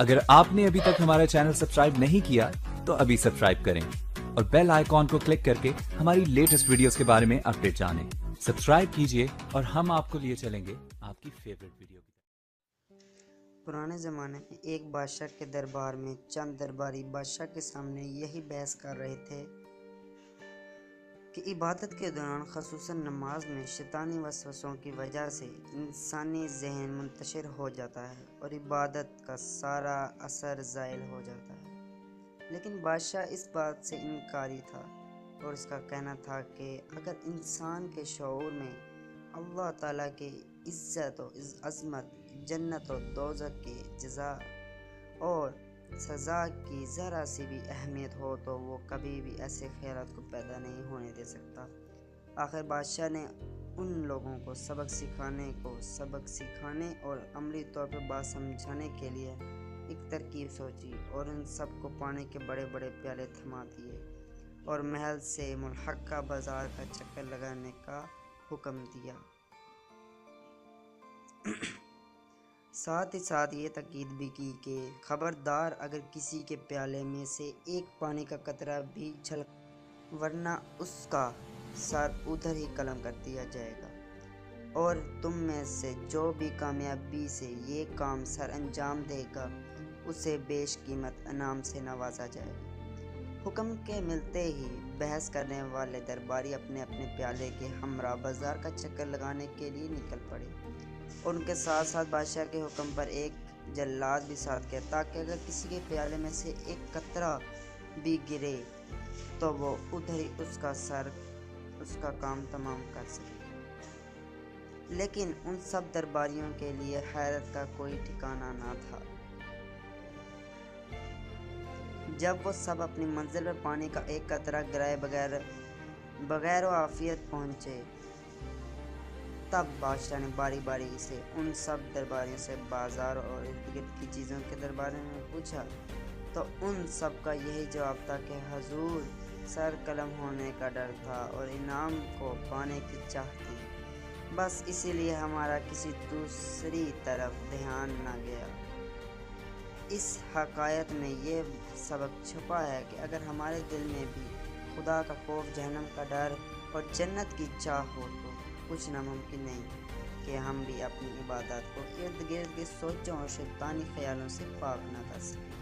अगर आपने अभी तक हमारा चैनल सब्सक्राइब नहीं किया तो अभी सब्सक्राइब करें और बेल आइकॉन को क्लिक करके हमारी लेटेस्ट वीडियोस के बारे में अपडेट जानें। सब्सक्राइब कीजिए और हम आपको लिए चलेंगे आपकी फेवरेट वीडियो की। पुराने ज़माने में एक बादशाह के दरबार में चंद दरबारी बादशाह के सामने यही बहस कर रहे थे कि इबादत के दौरान ख़ुसूसन नमाज में शैतानी वसवसों की वजह से इंसानी जहन मुंतशिर हो जाता है और इबादत का सारा असर ज़ायल हो जाता है। लेकिन बादशाह इस बात से इनकारी था और उसका कहना था कि अगर इंसान के शऊर में अल्लाह ताला के इज़्ज़त और अज़मत, जन्नत और दोज़ख के जज़ा और सज़ा की ज़रा सी भी अहमियत हो तो वो कभी भी ऐसे ख़यालात को पैदा नहीं होने दे सकता। आखिर बादशाह ने उन लोगों को सबक सिखाने और अमली तौर पर बात समझाने के लिए एक तरकीब सोची और उन सब को पानी के बड़े बड़े प्याले थमा दिए और महल से मुल्हक़ा बाज़ार का चक्कर लगाने का हुक्म दिया। साथ ही साथ ये ताकीद भी की कि खबरदार अगर किसी के प्याले में से एक पानी का कतरा भी छलक वरना उसका सर उधर ही कलम कर दिया जाएगा और तुम में से जो भी कामयाबी से ये काम सर अंजाम देगा उसे बेशकीमत इनाम से नवाजा जाएगा। हुक्म के मिलते ही बहस करने वाले दरबारी अपने अपने प्याले के हमरा बाजार का चक्कर लगाने के लिए निकल पड़े। उनके साथ साथ बादशाह के हुक्म पर एक जल्लाद भी साथ गया ताकि अगर किसी के प्याले में से एक कतरा भी गिरे तो वो उधर ही उसका काम तमाम कर सके। लेकिन उन सब दरबारियों के लिए हैरत का कोई ठिकाना ना था। जब वो सब अपनी मंजिल पर पानी का एक कतरा गिराए बगैर आफियत पहुँचे तब बादशाह ने बारी बारी से उन सब दरबारियों से बाजार और इर्द गिर्द की चीज़ों के दरबार में पूछा तो उन सब का यही जवाब था कि हजूर सर कलम होने का डर था और इनाम को पाने की चाह थी, बस इसीलिए हमारा किसी दूसरी तरफ ध्यान न गया। इस हकायत में ये सबक छुपा है कि अगर हमारे दिल में भी खुदा का खौफ, जहन्नम का डर और जन्नत की चाह हो तो कुछ नामुमकिन नहीं कि हम भी अपनी इबादत को इर्द गिर्द के सोचों और शैतानी ख्यालों से पाक न कर सकें।